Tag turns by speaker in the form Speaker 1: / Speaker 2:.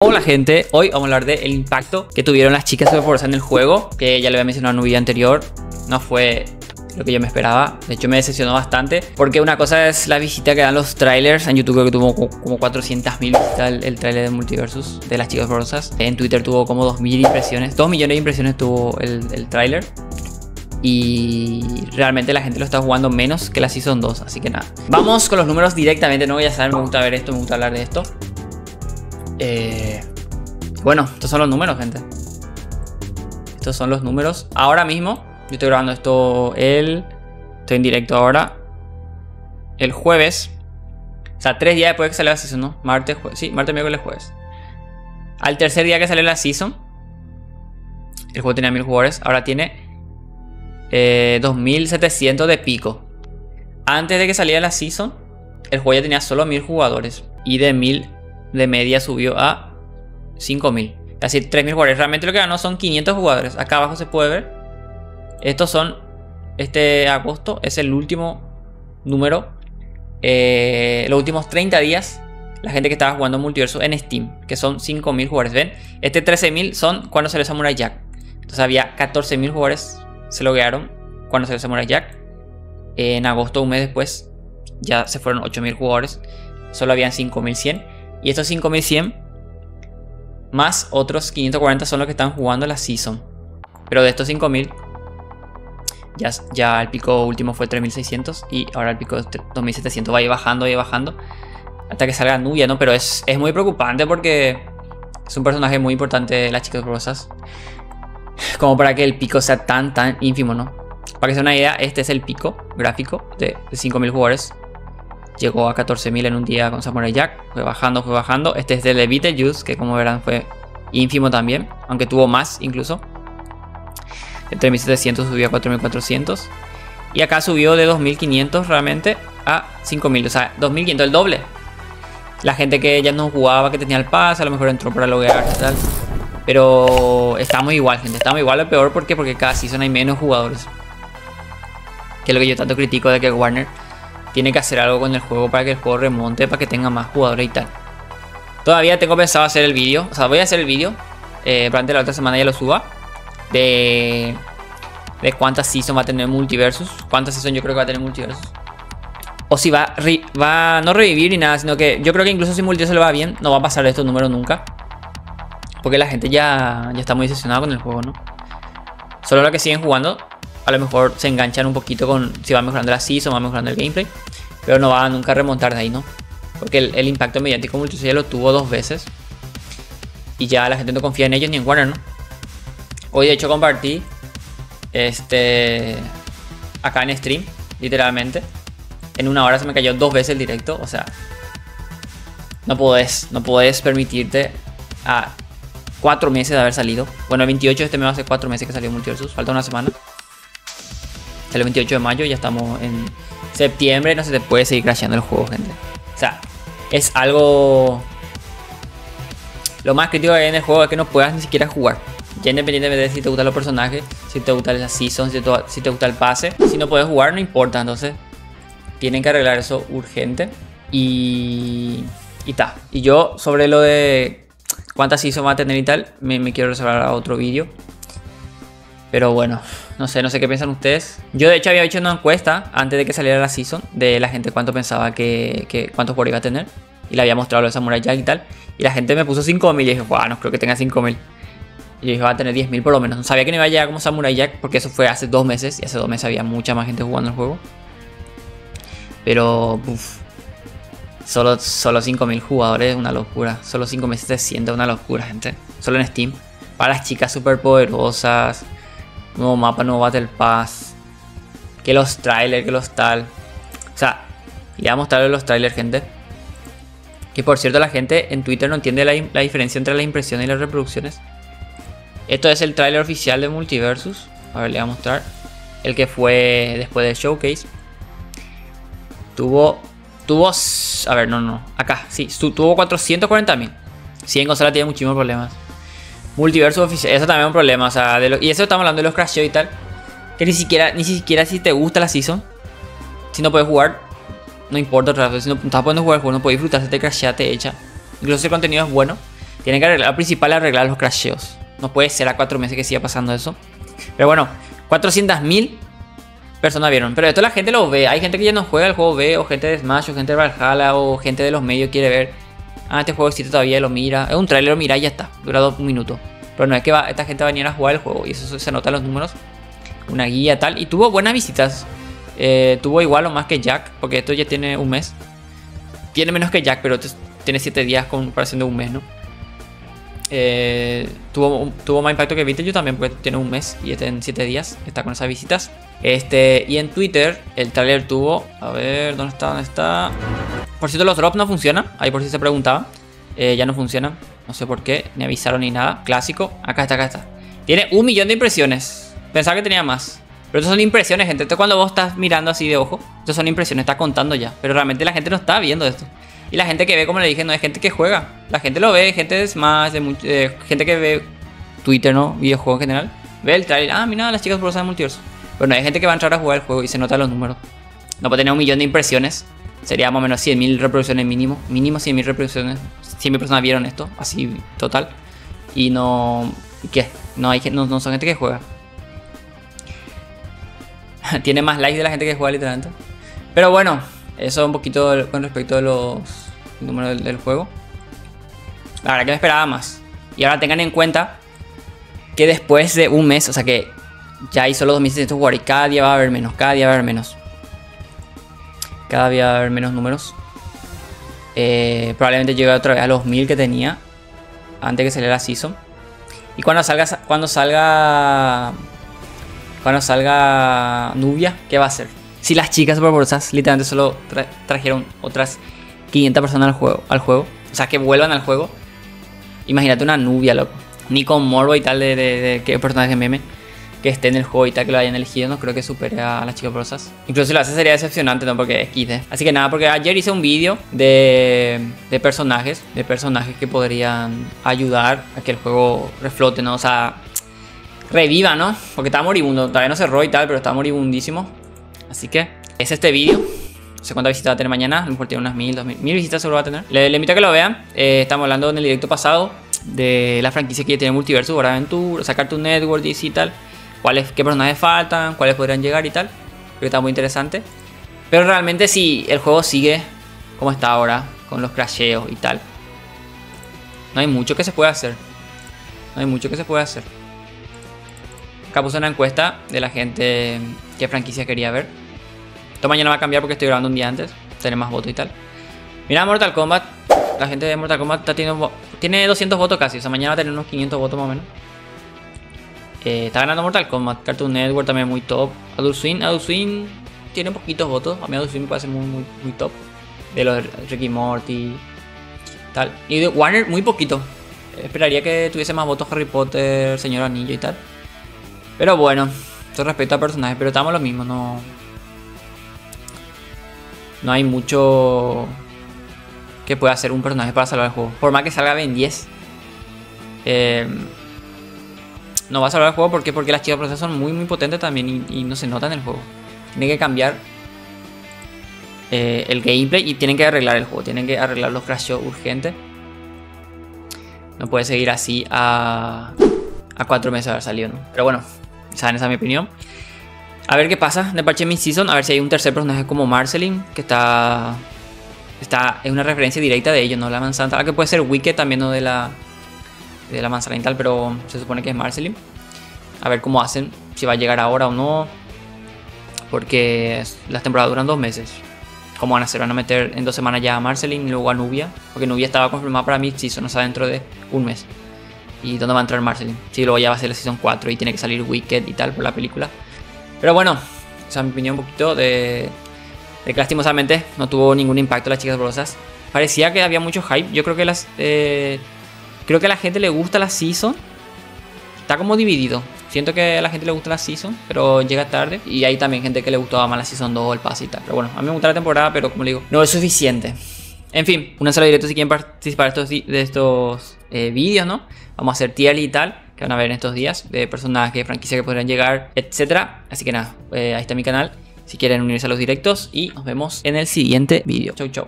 Speaker 1: Hola gente, hoy vamos a hablar del impacto que tuvieron las chicas superpoderosas en el juego, que ya lo había mencionado en un video anterior. No fue lo que yo me esperaba, de hecho me decepcionó bastante, porque una cosa es la visita que dan los trailers. En YouTube creo que tuvo como 400.000 visitas el trailer de Multiversus de las chicas superpoderosas. En Twitter tuvo como 2.000 impresiones, 2 millones de impresiones tuvo el trailer. Y realmente la gente lo está jugando menos que la Season 2, así que nada. Vamos con los números directamente, no voy a saber, me gusta ver esto, me gusta hablar de esto. Bueno, estos son los números, gente. Estos son los números. Ahora mismo, yo estoy grabando esto estoy en directo ahora. El jueves. O sea, 3 días después de que salió la Season, ¿no? Martes, jueves. Sí, martes, miércoles, jueves. Al tercer día que salió la Season, el juego tenía 1000 jugadores. Ahora tiene 2700 de pico. Antes de que saliera la Season, el juego ya tenía solo 1000 jugadores. Y de 1000 de media subió a 5000. Así 3000 jugadores. Realmente lo que ganó son 500 jugadores. Acá abajo se puede ver. Estos son. Este agosto es el último número. Los últimos 30 días. La gente que estaba jugando Multiverso en Steam. Que son 5000 jugadores. ¿Ven? Este 13000 son cuando salió Samurai Jack. Entonces había 14000 jugadores. Se loguearon cuando salió Samurai Jack. En agosto, un mes después, ya se fueron 8000 jugadores. Solo habían 5100. Y estos 5100 más otros 540 son los que están jugando la Season. Pero de estos 5000 ya el pico último fue 3600. Y ahora el pico es 2700. Va a ir bajando, hasta que salga Nubia, ¿no? Pero es muy preocupante porque es un personaje muy importante de las chicas superpoderosas, como para que el pico sea tan ínfimo, ¿no? Para que sea una idea, este es el pico gráfico de 5000 jugadores. Llegó a 14.000 en un día con Samurai Jack. Fue bajando. Este es del Beetlejuice, que como verán fue ínfimo también. Aunque tuvo más incluso. De 3.700 subió a 4.400. Y acá subió de 2.500 realmente a 5.000. O sea, 2.500, el doble. La gente que ya no jugaba, que tenía el pase, a lo mejor entró para loguearse y tal. Pero estamos igual, gente. Estamos igual, lo peor. ¿Por qué? Porque cada season hay menos jugadores. Que es lo que yo tanto critico de que Warner tiene que hacer algo con el juego para que el juego remonte, para que tenga más jugadores y tal. Todavía tengo pensado hacer el vídeo. O sea, voy a hacer el vídeo. Probablemente la otra semana ya lo suba. De cuántas seasons va a tener Multiversus. Cuántas seasons yo creo que va a tener Multiversus. O si va no revivir ni nada. Sino que yo creo que incluso si Multiversus le va bien, no va a pasar de estos números nunca. Porque la gente ya está muy decepcionada con el juego, ¿no? Solo los que siguen jugando a lo mejor se enganchan un poquito con si va mejorando la season, va mejorando el gameplay. Pero no va a nunca remontar de ahí, ¿no? Porque el impacto mediático Multiversus ya lo tuvo 2 veces. Y ya la gente no confía en ellos ni en Warner, ¿no? Hoy de hecho compartí acá en stream, literalmente. En una hora se me cayó 2 veces el directo. O sea, no podés permitirte a 4 meses de haber salido. Bueno, el 28 de este mes va a ser 4 meses que salió Multiversus. Falta una semana. El 28 de mayo, ya estamos en septiembre. No se te puede seguir crasheando el juego, gente. O sea, es algo... Lo más crítico que hay en el juego es que no puedas ni siquiera jugar. Ya independientemente de si te gustan los personajes, si te gusta la season, si te gusta el pase. Si no puedes jugar, no importa. Entonces, tienen que arreglar eso urgente. Y ta. Y yo, sobre lo de cuántas season va a tener y tal, me quiero reservar a otro vídeo. Pero bueno, no sé qué piensan ustedes. Yo de hecho había hecho una encuesta antes de que saliera la season de la gente cuánto pensaba que cuántos jugadores iba a tener. Y le había mostrado lo de Samurai Jack y tal. Y la gente me puso 5000 y dije, wow, no creo que tenga 5000. Y yo dije, va a tener 10.000 por lo menos. No sabía que no iba a llegar como Samurai Jack porque eso fue hace 2 meses. Y hace 2 meses había mucha más gente jugando el juego. Pero, solo 5000 jugadores es una locura. Solo 5700 es una locura, gente. Solo en Steam. Para las chicas super poderosas. Nuevo mapa, nuevo Battle Pass. Que los trailers, que los tal. O sea, le voy a mostrarles los trailers, gente. Que por cierto, la gente en Twitter no entiende la diferencia entre las impresiones y las reproducciones. Esto es el trailer oficial de Multiversus. A ver, le voy a mostrar. El que fue después del showcase. Tuvo. A ver, no. Acá, sí. Tuvo 440.000. Sí, en consola tiene muchísimos problemas. Multiversus oficial, eso también es un problema, o sea, y eso estamos hablando de los crasheos y tal. Que ni siquiera si te gusta la season, si no puedes jugar, no importa otra vez. Si no estás pudiendo jugar el juego, no puedes disfrutar, se te crashea, te echa. Incluso si el contenido es bueno, Tienen que arreglar, lo principal es arreglar los crasheos. No puede ser a 4 meses que siga pasando eso. Pero bueno, 400.000 personas vieron. Pero esto la gente lo ve. Hay gente que ya no juega el juego, ve. O gente de Smash, o gente de Valhalla, o gente de los medios quiere ver. Ah, este juego existe todavía, lo mira. Es un trailer, lo mira y ya está. Dura 2 minutos. Pero no es que esta gente va a venir a jugar el juego. Y eso se nota en los números. Una guía tal. Y tuvo buenas visitas. Tuvo igual o más que Jack. Porque esto ya tiene un mes. Tiene menos que Jack, pero tiene 7 días con comparación de un mes, ¿no? Tuvo más impacto que Vintage también, porque tiene un mes y este en 7 días está con esas visitas. Y en Twitter el trailer tuvo, a ver, ¿dónde está? Por cierto, los drops no funcionan, ahí por si se preguntaba. Ya no funcionan, no sé por qué, ni avisaron ni nada. Clásico, acá está. Tiene 1 millón de impresiones. Pensaba que tenía más, pero estas son impresiones, gente. Entonces cuando vos estás mirando así de ojo, estas son impresiones, está contando ya. Pero realmente la gente no está viendo esto. Y la gente que ve, como le dije, no es gente que juega. La gente lo ve, gente es más gente que ve Twitter, ¿no? Videojuegos en general. Ve el trailer. Ah, mira, las chicas superpoderosas del multiverso. Pero no hay gente que va a entrar a jugar el juego y se nota los números. No puede tener 1 millón de impresiones. Sería más o menos 100.000 reproducciones mínimo. Mínimo 100.000 reproducciones. 100.000 personas vieron esto, así total. Y no... ¿Qué? No son gente que juega. Tiene más likes de la gente que juega literalmente. Pero bueno, eso un poquito con respecto a los números del juego. La verdad que me esperaba más. Y ahora tengan en cuenta que después de un mes, o sea que ya hizo los 2600 jugadores y cada día va a haber menos, cada día va a haber menos. Cada día va a haber menos números. Probablemente llegue otra vez a los 1000 que tenía antes que saliera la season. Y cuando salga Nubia, ¿qué va a hacer? Si las chicas superpoderosas literalmente solo trajeron otras 500 personas al juego, o sea que vuelvan al juego, imagínate una Nubia, loco. Ni con morbo y tal de qué personaje meme que esté en el juego y tal, que lo hayan elegido, no creo que supere a las chicas superpoderosas. Incluso si lo hace sería decepcionante, ¿no? Porque es XD. Así que nada, porque ayer hice un vídeo de personajes que podrían ayudar a que el juego reflote, ¿no? O sea, reviva, ¿no? Porque está moribundo, todavía no cerró y tal, pero está moribundísimo. Así que es este vídeo. No sé cuántas visitas va a tener mañana. A lo mejor tiene unas 1000, 2000. 1000 visitas seguro va a tener. Le invito a que lo vean. Estamos hablando en el directo pasado de la franquicia que ya tiene Multiverso, Hora de Aventura, sacar tu Network y tal. Qué personajes faltan, cuáles podrían llegar y tal. Creo que está muy interesante. Pero realmente si el juego sigue como está ahora, con los crasheos y tal, no hay mucho que se pueda hacer. Acá puse una encuesta de la gente qué franquicia quería ver. Esto mañana va a cambiar porque estoy grabando un día antes. Tener más votos y tal. Mira Mortal Kombat. La gente de Mortal Kombat tiene 200 votos casi. O sea, mañana va a tener unos 500 votos más o menos. Está ganando Mortal Kombat. Cartoon Network también muy top. Adult Swim tiene poquitos votos. A mí Adult Swim me parece muy top. De los Ricky Morty tal. Y de Warner muy poquito. Esperaría que tuviese más votos Harry Potter, Señor Anillo y tal. Pero bueno, esto respecto a personajes. Pero estamos lo mismo, no hay mucho que pueda hacer un personaje para salvar el juego. Por más que salga Ben 10, no va a salvar el juego. Porque las chicas superpoderosas son muy potentes también y no se nota en el juego. Tienen que cambiar el gameplay y tienen que arreglar el juego. Tienen que arreglar los crasheos urgentes. No puede seguir así a 4 meses de haber salido, ¿no? Pero bueno, saben, esa es mi opinión. A ver qué pasa en el parche mid-season. A ver si hay un tercer personaje como Marceline, que es una referencia directa de ellos, ¿no? La manzana tal, que puede ser Wicked también, ¿no? De la manzana y tal, pero se supone que es Marceline. A ver cómo hacen, si va a llegar ahora o no. Porque las temporadas duran 2 meses. ¿Cómo van a hacer? Van a meter en 2 semanas ya a Marceline y luego a Nubia. Porque Nubia estaba confirmada para mid-season, o sea, dentro de un mes. ¿Y dónde va a entrar Marceline? Sí, luego ya va a ser la season 4 y tiene que salir Wicked y tal por la película. Pero bueno, esa es mi opinión un poquito de que lastimosamente no tuvo ningún impacto las chicas superpoderosas. Parecía que había mucho hype. Yo creo que creo que a la gente le gusta la season. Está como dividido. Siento que a la gente le gusta la season, pero llega tarde. Y hay también gente que le gustaba más la season 2 o el pase y tal. Pero bueno, a mí me gusta la temporada, pero como le digo, no es suficiente. En fin, únanse al directo si quieren participar de estos vídeos, ¿no? Vamos a hacer tier y tal, que van a ver en estos días, de personajes, franquicias que podrían llegar, etcétera. Así que nada, ahí está mi canal si quieren unirse a los directos y nos vemos en el siguiente vídeo. Chau, chau.